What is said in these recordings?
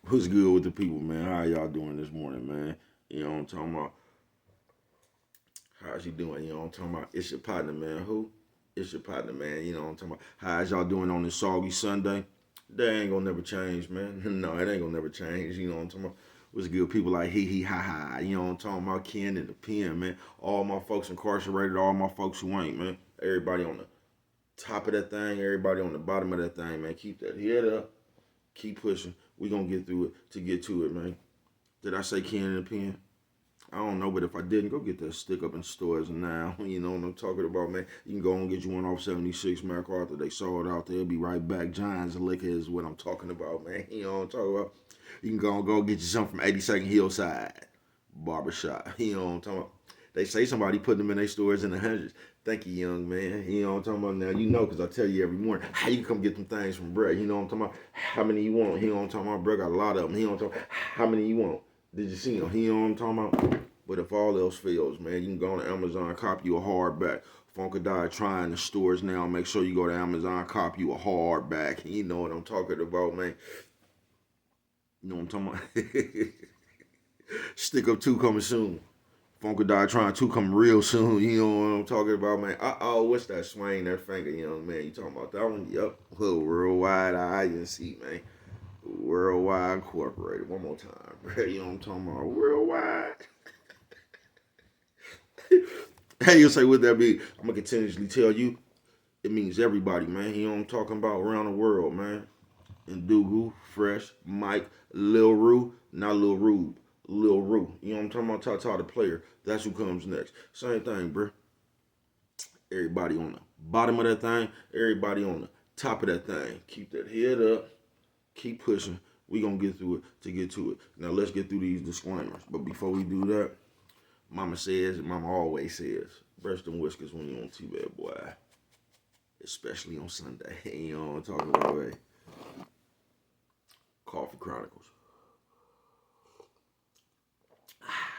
What's good with the people, man? How y'all doing this morning, man? You know what I'm talking about? How's you doing? You know what I'm talking about? It's your partner, man. Who? It's your partner, man. You know what I'm talking about? How's y'all doing on this soggy Sunday? That ain't gonna never change, man. No, it ain't gonna never change. You know what I'm talking about? What's good? People like hee hee ha ha. You know what I'm talking about? Ken and the pen, man. All my folks incarcerated, all my folks who ain't, man. Everybody on the top of that thing, everybody on the bottom of that thing, man. Keep that head up. Keep pushing. We gonna get through it to get to it, man. Did I say Ken and the pen? I don't know, but if I didn't, go get that stick up in stores now. You know what I'm talking about, man. You can go and get you one off 76 MacArthur. They sold out there. Be right back. Giants Liquor is what I'm talking about, man. You know what I'm talking about. You can go and go get you something from 82nd Hillside Barbershop. You know what I'm talking about. They say somebody put them in their stores in the hundreds. Thank you, young man. You know what I'm talking about now. You know, because I tell you every morning how you come get them things from Brett. You know what I'm talking about. How many you want? He know what I'm talking about. Brett got a lot of them. He know what I'm talking about. How many you want? Did you see him? He know what I'm talking about. But if all else fails, man, you can go on Amazon, cop you a hardback. Funkadai trying the stores now. Make sure you go to Amazon, cop you a hardback. You know what I'm talking about, man. You know what I'm talking about? Stick up 2 coming soon. Funkadai trying 2 come real soon. You know what I'm talking about, man. Oh, what's that swing that finger, young man? You talking about that one? Yup. Well, worldwide INC, man. Worldwide Incorporated. One more time, bro. You know what I'm talking about? Worldwide. Hey, you'll say, would that be? I'm gonna continuously tell you, it means everybody, man. You know what I'm talking about around the world, man. Ndugu, Fresh, Mike, Lil Rue, not Lil Rube, Lil Rue. You know what I'm talking about? Tata the player. That's who comes next. Same thing, bro. Everybody on the bottom of that thing, everybody on the top of that thing. Keep that head up. Keep pushing. We gonna get through it to get to it. Now let's get through these disclaimers. But before we do that, Mama says, Mama always says, brush them whiskers when you on T-Bad, boy. Especially on Sunday. You know what I'm talking about, right? Coffee Chronicles.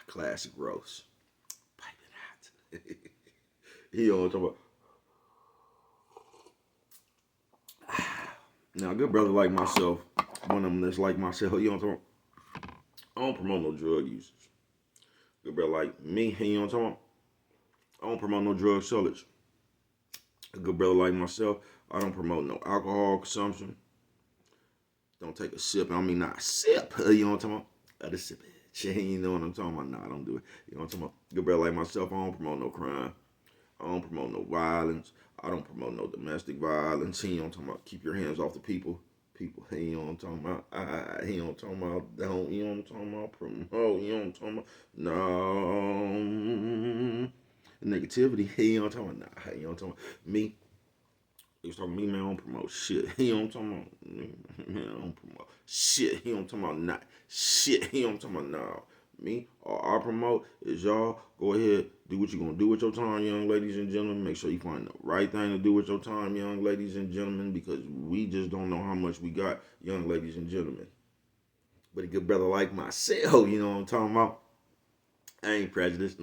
Classic roast. Piping hot. You know what I'm talking about. Now, a good brother like myself, one of them that's like myself, you know what I'm talking about. I don't promote no drug users. Good brother like me, you know what I'm talking about. I don't promote no drug sellers. A good brother like myself, I don't promote no alcohol consumption. Don't take a sip. I mean, not a sip. You know what I'm talking about? A sip. You know what I'm talking about? Nah, I don't do it. You know what I'm talking about? Good brother like myself, I don't promote no crime. I don't promote no violence. I don't promote no domestic violence. You know what I'm talking about? Keep your hands off the people. People, you know what I'm talking about? You know what I'm talking about? Don't, you know what I'm talking about? Promote, you know what I'm talking about? No. Negativity, you know what I'm talking about? Nah, you know what I'm talking about? Me, he was talking to me, man, I don't promote shit. You know what I'm talking about? Man, I don't promote shit. You know what I'm talking about? Not shit. You know what I'm talking about? No. Me, all I promote is y'all go ahead, do what you're going to do with your time, young ladies and gentlemen. Make sure you find the right thing to do with your time, young ladies and gentlemen, because we just don't know how much we got, young ladies and gentlemen. But a good brother like myself, you know what I'm talking about? I ain't prejudiced.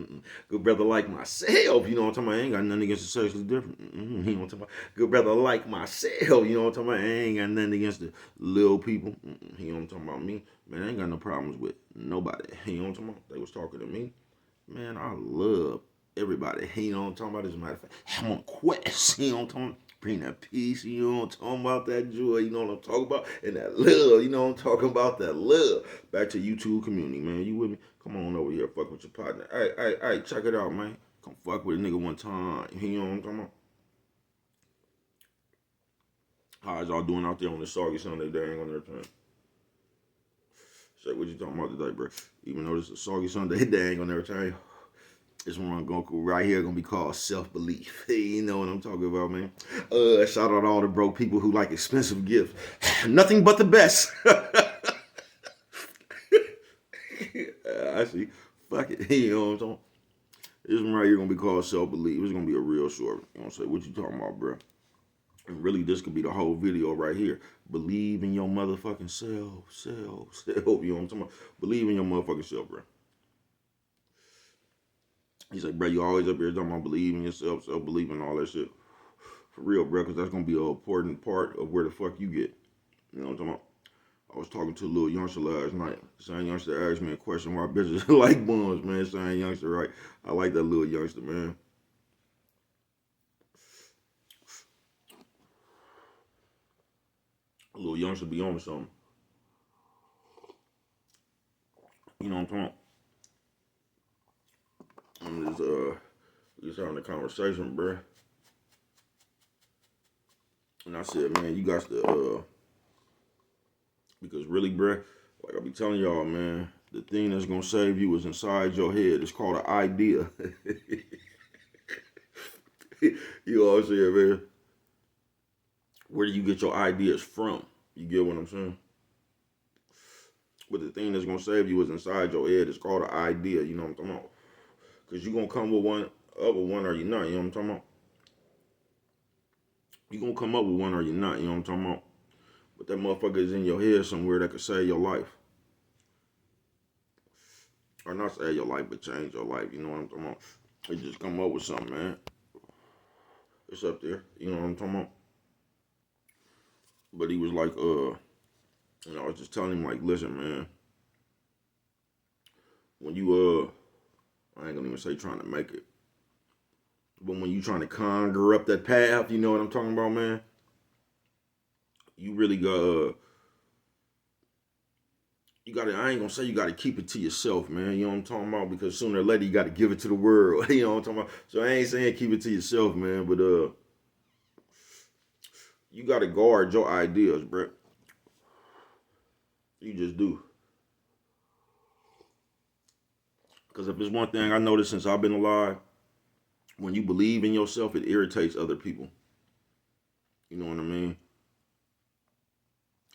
Good brother like myself, you know what I'm talking about? I ain't got nothing against the sexually different. You know what I'm talking about? Good brother like myself, you know what I'm talking about? I ain't got nothing against the little people. You know what I'm talking about? Me, man, I ain't got no problems with nobody. You know what I'm talking about? They was talking to me. Man, I love everybody. You know what I'm talking about? As a matter of fact, I'm on a quest. You know what I'm talking about? Bring that peace, you know what I'm talking about, that joy, you know what I'm talking about, and that love, you know what I'm talking about, that love. Back to YouTube community, man. You with me? Come on over here, fuck with your partner. Hey, check it out, man. Come fuck with a nigga one time. You know what I'm talking about? How's y'all doing out there on this soggy Sunday? They ain't on their time. Say what you talking about today, bro? Even though this is a soggy Sunday, they ain't on their time. This one gonna go right here gonna be called self-belief. Hey, you know what I'm talking about, man. Shout out to all the broke people who like expensive gifts. Nothing but the best. I see. Fuck it. You know what I'm talking about? This one right here gonna be called self-belief. It's gonna be a real short. You know what I'm saying? What you talking about, bro? And really, this could be the whole video right here. Believe in your motherfucking self. You know what I'm talking about? Believe in your motherfucking self, bro. He's like, bro, you always up here talking about believing yourself, self-believing, all that shit. For real, bro, because that's going to be an important part of where the fuck you get. You know what I'm talking about? I was talking to a little youngster last night. Same youngster asked me a question why bitches like bums, man. Same youngster, right? I like that little youngster, man. A little youngster be on something. You know what I'm talking about? Just having a conversation, bruh. And I said, man, you got to, because really, bruh, like I be telling y'all, man, the thing that's gonna save you is inside your head. It's called an idea. You know what I'm saying, man? Where do you get your ideas from? You get what I'm saying? But the thing that's gonna save you is inside your head. It's called an idea. You know what I'm talking about? Because you're gonna come with one, up with one or you're not. You know what I'm talking about? You're gonna come up with one or you're not. You know what I'm talking about? But that motherfucker is in your head somewhere that could save your life. Or not save your life, but change your life. You know what I'm talking about? They just come up with something, man. It's up there. You know what I'm talking about? But he was like, I was just telling him, like, listen, man, when you, I ain't gonna even say trying to make it, but when you trying to conjure up that path, you know what I'm talking about, man? You really got, you gotta, I ain't gonna say you gotta keep it to yourself, man. You know what I'm talking about? Because sooner or later you gotta give it to the world. You know what I'm talking about? So I ain't saying keep it to yourself, man, but you gotta guard your ideas, bro. You just do. Because if it's one thing I noticed since I've been alive, when you believe in yourself, it irritates other people. You know what I mean?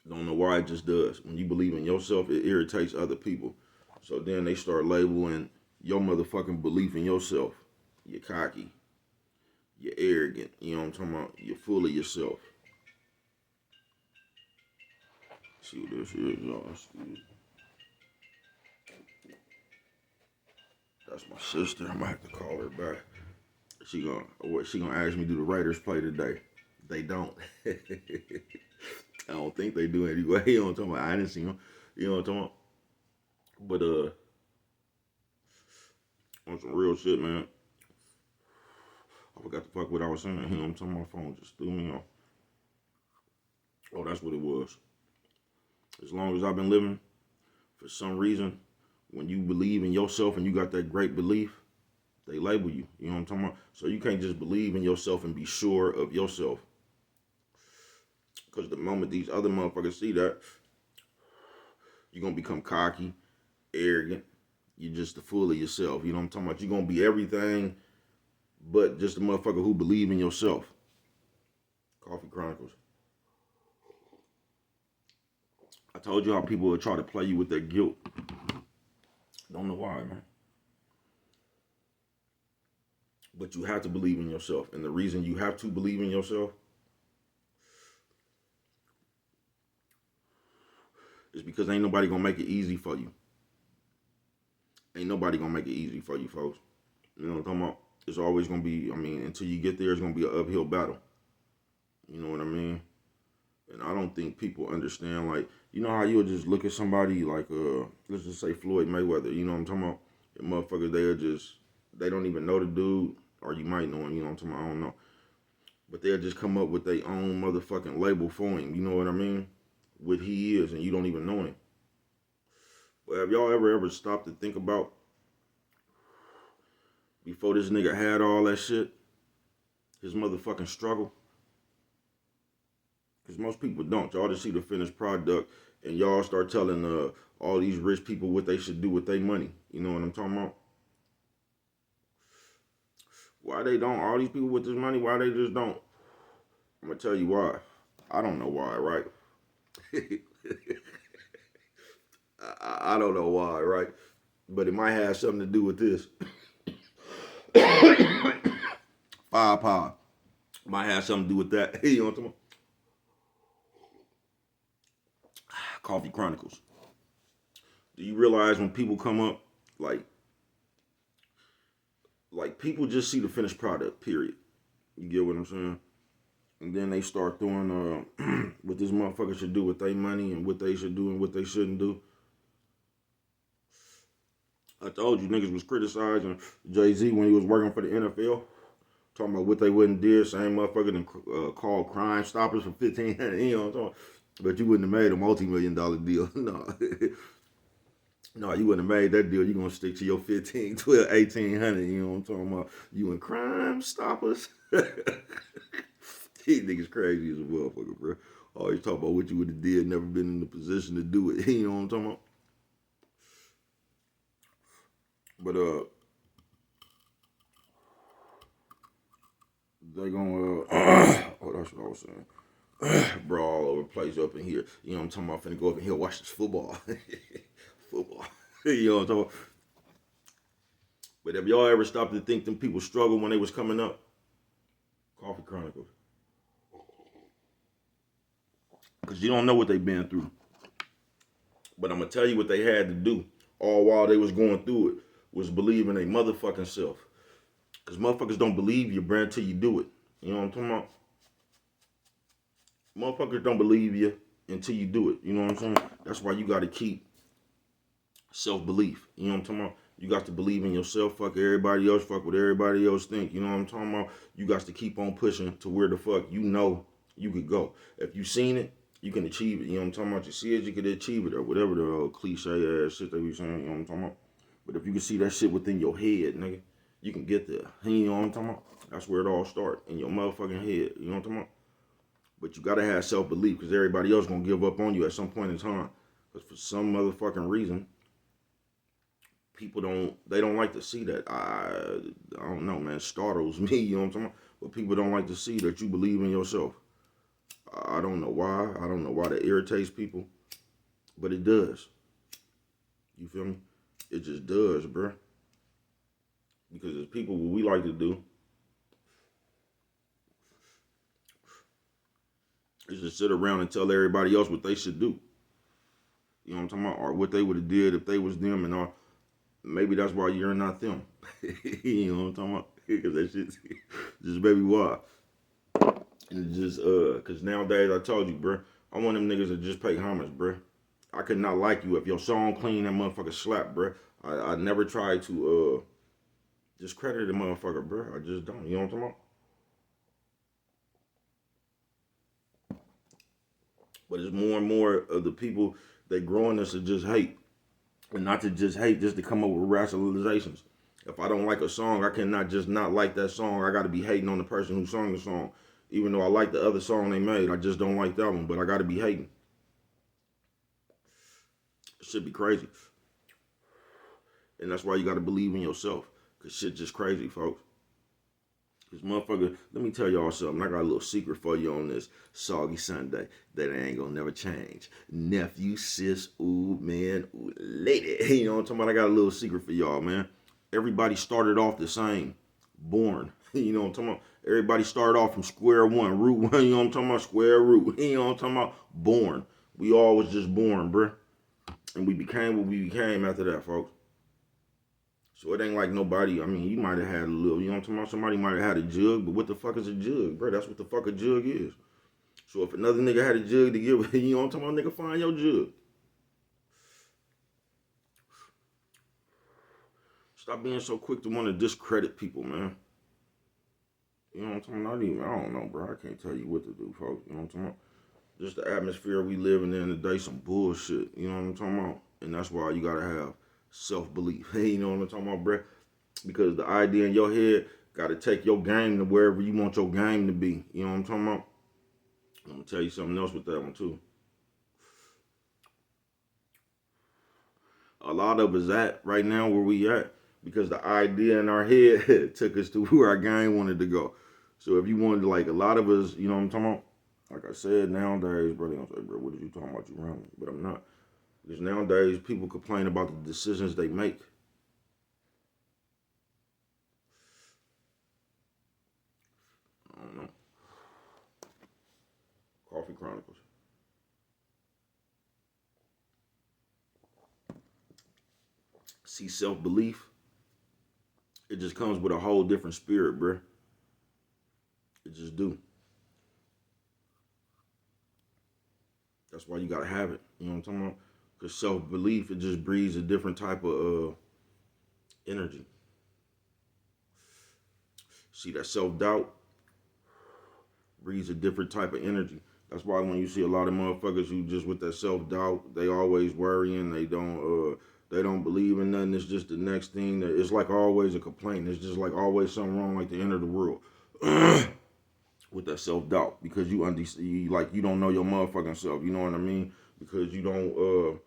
Don't know why, it just does. When you believe in yourself, it irritates other people. So then they start labeling your motherfucking belief in yourself. You're cocky. You're arrogant. You know what I'm talking about? You're full of yourself. Let's see what this is, y'all. That's my sister. I'm gonna have to call her back. She gonna ask me do the Raiders play today. They don't. I don't think they do anyway. You know what I'm talking about? I didn't see them. You know what I'm talking about? But on some real shit, man. I forgot the fuck what I was saying. You know what I'm talking about? My phone just threw me off. Oh, that's what it was. As long as I've been living, for some reason, when you believe in yourself and you got that great belief, they label you. You know what I'm talking about? So you can't just believe in yourself and be sure of yourself. Because the moment these other motherfuckers see that, you're going to become cocky, arrogant. You're just the fool of yourself. You know what I'm talking about? You're going to be everything but just a motherfucker who believe in yourself. Coffee Chronicles. I told you how people will try to play you with their guilt. Don't know why, man. But you have to believe in yourself. And the reason you have to believe in yourself is because ain't nobody gonna make it easy for you. Ain't nobody gonna make it easy for you, folks. You know what I'm talking about? It's always gonna be, I mean, until you get there, it's gonna be an uphill battle. You know what I mean? And I don't think people understand, like, you know how you'll just look at somebody like, let's just say Floyd Mayweather, you know what I'm talking about? The motherfuckers, they don't even know the dude, or you might know him, you know what I'm talking about? I don't know. But they'll just come up with their own motherfucking label for him, you know what I mean? What he is, and you don't even know him. But have y'all ever stopped to think about, before this nigga had all that shit, his motherfucking struggle? Because most people don't. Y'all just see the finished product and y'all start telling all these rich people what they should do with their money. You know what I'm talking about? Why they don't? All these people with this money, why they just don't? I'm going to tell you why. I don't know why, right? I don't know why, right? But it might have something to do with this. Five power. Might have something to do with that. You know what I'm talking about? Coffee Chronicles. Do you realize when people come up, like people just see the finished product, period. You get what I'm saying? And then they start throwing what this motherfucker should do with their money and what they should do and what they shouldn't do. I told you niggas was criticizing Jay-Z when he was working for the NFL. Talking about what they wouldn't did. Same motherfucker than called Crime Stoppers for 1500. You know what I'm talking about? But you wouldn't have made a multi-million-dollar deal. No. No, you wouldn't have made that deal. You're going to stick to your 15, 12, 1800. You know what I'm talking about? You and Crime Stoppers. These niggas crazy as a motherfucker, bro. Always talk about what you would have did, never been in the position to do it. You know what I'm talking about? But they gonna oh, that's what I was saying. Brawl all over the place up in here. You know what I'm talking about? Finna go up in here watch this football. Football. You know what I'm talking about? But have y'all ever stopped to think them people struggled when they was coming up? Coffee Chronicles. Because you don't know what they've been through. But I'm going to tell you what they had to do all while they was going through it was believe in a motherfucking self. Because motherfuckers don't believe you, bro, until you do it. You know what I'm talking about? Motherfuckers don't believe you until you do it. You know what I'm saying? That's why you got to keep self-belief. You know what I'm talking about? You got to believe in yourself. Fuck everybody else. Fuck what everybody else think. You know what I'm talking about? You got to keep on pushing to where the fuck you know you could go. If you seen it, you can achieve it. You know what I'm talking about? You see it, you can achieve it, or whatever the cliche ass shit they be saying. You know what I'm talking about? But if you can see that shit within your head, nigga, you can get there. You know what I'm talking about? That's where it all starts, in your motherfucking head. You know what I'm talking about? But you gotta have self-belief, because everybody else gonna give up on you at some point in time. Because for some motherfucking reason, people don't like to see that. I don't know, man. It startles me, you know what I'm talking about? But people don't like to see that you believe in yourself. I don't know why. I don't know why that irritates people. But it does. You feel me? It just does, bro. Because as people, what we like to do is just sit around and tell everybody else what they should do. You know what I'm talking about? Or what they would have did if they was them, and all. Maybe that's why you're not them. You know what I'm talking about? Because that shit just baby why. And just cause nowadays I told you, bro, I want them niggas to just pay homage, bro. I could not like you if your song clean, that motherfucker slap, bro. I never try to discredit the motherfucker, bro. I just don't. You know what I'm talking about? But it's more and more of the people they growing us to just hate. And not to just hate, just to come up with rationalizations. If I don't like a song, I cannot just not like that song. I gotta be hating on the person who sung the song. Even though I like the other song they made, I just don't like that one. But I gotta be hating. It should be crazy. And that's why you gotta believe in yourself. Cause shit just crazy, folks. Cause motherfucker, let me tell y'all something. I got a little secret for you on this soggy Sunday that ain't gonna never change. Nephew, sis, ooh, man, ooh, lady. You know what I'm talking about? I got a little secret for y'all, man. Everybody started off the same. Born. You know what I'm talking about? Everybody started off from square one, root one. You know what I'm talking about? Square root. You know what I'm talking about? Born. We all was just born, bruh. And we became what we became after that, folks. So it ain't like nobody, I mean, you might have had a little, you know what I'm talking about? Somebody might have had a jug, but what the fuck is a jug, bro? That's what the fuck a jug is. So if another nigga had a jug to give, you know what I'm talking about? Nigga, find your jug. Stop being so quick to want to discredit people, man. You know what I'm talking about? Not even, I don't know, bro. I can't tell you what to do, folks. You know what I'm talking about? Just the atmosphere we living in today, some bullshit. You know what I'm talking about? And that's why you gotta have self-belief. You know what I'm talking about, bro? Because the idea in your head gotta take your game to wherever you want your game to be. You know what I'm talking about? I'm gonna tell you something else with that one too. A lot of us at right now where we at because the idea in our head took us to where our game wanted to go. So if you wanted to, like, a lot of us, you know what I'm talking about? Like I said, nowadays, bro, they gonna say, bro, what are you talking about? You around me? But I'm not. Because nowadays people complain about the decisions they make. I don't know. Coffee Chronicles. See, self-belief, it just comes with a whole different spirit, bro. It just do. That's why you gotta have it. You know what I'm talking about? Because self belief, it just breeds a different type of energy. See, that self doubt breeds a different type of energy. That's why when you see a lot of motherfuckers who just with that self doubt, they always worrying. They don't believe in nothing. It's just the next thing. It's like always a complaint. It's just like always something wrong, like the end of the world. With that self doubt, because you don't know your motherfucking self. You know what I mean? Because you don't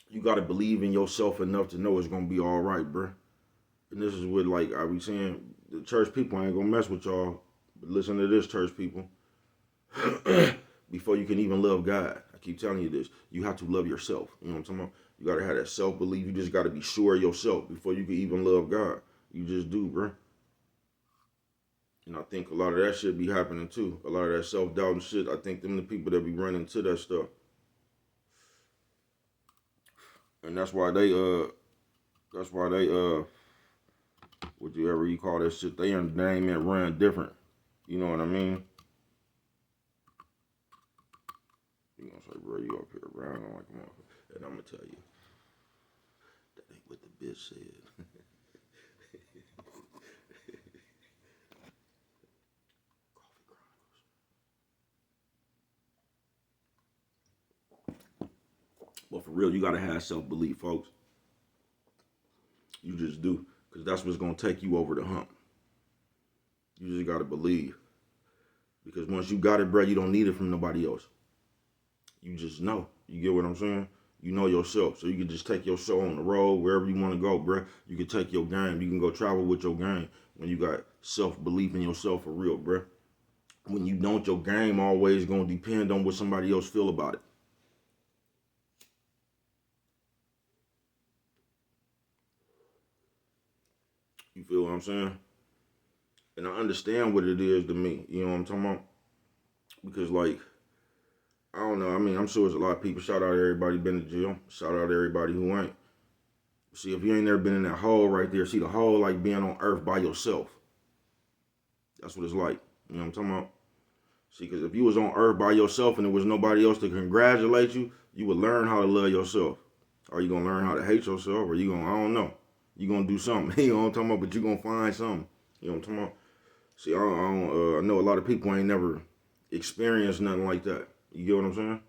you gotta believe in yourself enough to know it's gonna be all right, bruh. And this is what, like I be saying, the church people ain't gonna mess with y'all. But listen to this, church people. Before you can even love God, I keep telling you this, you have to love yourself. You know what I'm talking about? You gotta have that self belief. You just gotta be sure of yourself before you can even love God. You just do, bruh. And I think a lot of that shit be happening too. A lot of that self doubt and shit. I think them the people that be running to that stuff. And that's why they what you call that shit, they name it run different. You know what I mean? You gonna say, bro, you up here around like a motherfucker. And I'm gonna tell you, that ain't what the bitch said. But for real, you gotta have self belief, folks. You just do, because that's what's gonna take you over the hump. You just gotta believe, because once you got it, bro, you don't need it from nobody else. You just know. You get what I'm saying? You know yourself, so you can just take your show on the road wherever you want to go, bro. You can take your game. You can go travel with your game when you got self belief in yourself for real, bro. When you don't, your game always gonna depend on what somebody else feel about it. You feel what I'm saying? And I understand what it is to me. You know what I'm talking about? Because like, I don't know. I mean, I'm sure there's a lot of people. Shout out to everybody been to jail. Shout out to everybody who ain't. See, if you ain't never been in that hole right there, see the hole like being on earth by yourself. That's what it's like. You know what I'm talking about? See, because if you was on earth by yourself and there was nobody else to congratulate you, you would learn how to love yourself. Are you gonna learn how to hate yourself, or you gonna, I don't know. You gonna do something. You know what I'm talking about? But you gonna find something. You know what I'm talking about? See, I know a lot of people ain't never experienced nothing like that. You get what I'm saying?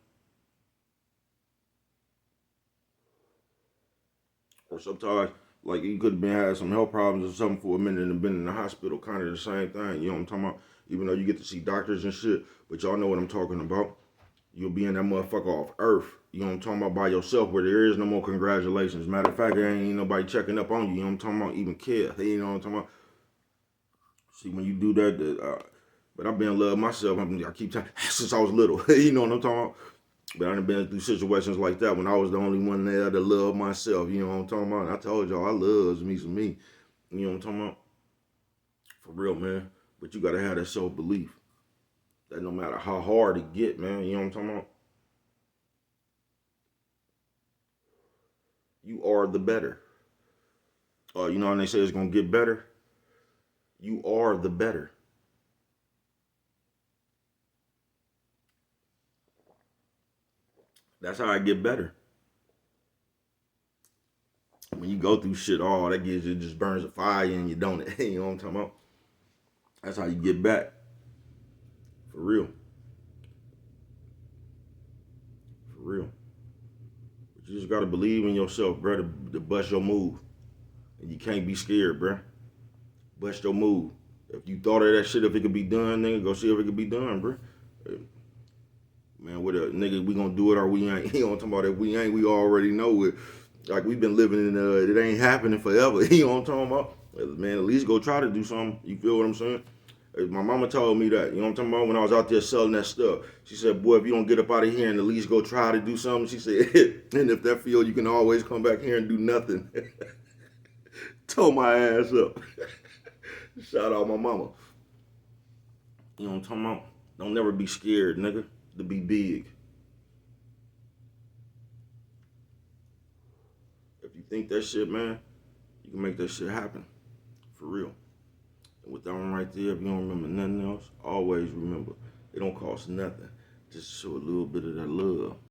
Or sometimes, like you could have been had some health problems or something for a minute and been in the hospital, kind of the same thing. You know what I'm talking about? Even though you get to see doctors and shit, but y'all know what I'm talking about. You'll be in that motherfucker off earth. You know what I'm talking about, by yourself, where there is no more congratulations. Matter of fact, there ain't nobody checking up on you. You know what I'm talking about? Even care. You know what I'm talking about? See, when you do that, but I've been in love myself. I keep telling since I was little. You know what I'm talking about? But I've been through situations like that when I was the only one there to love myself. You know what I'm talking about? And I told y'all I loves me some me. You know what I'm talking about? For real, man. But you gotta have that self belief that no matter how hard it get, man. You know what I'm talking about? You are the better. You know when they say it's gonna get better? You are the better. That's how I get better. When you go through shit, all that gives you, it just burns a fire in you, don't it? You know what I'm talking about? That's how you get back. For real. For real. But you just gotta believe in yourself, bro, to bust your move. And you can't be scared, bro. Bust your move. If you thought of that shit, if it could be done, nigga, go see if it could be done, bro. Man, what a nigga, we gonna do it or we ain't. You know what I'm talking about? If we ain't, we already know it. Like we've been living in it ain't happening forever. You know what I'm talking about? Man, at least go try to do something. You feel what I'm saying? My mama told me that. You know what I'm talking about? When I was out there selling that stuff, she said, "Boy, if you don't get up out of here and at least go try to do something," she said, "and if that field, you can always come back here and do nothing." Told my ass up. Shout out my mama. You know what I'm talking about? Don't never be scared, nigga. To be big. If you think that shit, man, you can make that shit happen. For real. And with that one right there, if you don't remember nothing else, always remember, it don't cost nothing Just show a little bit of that love.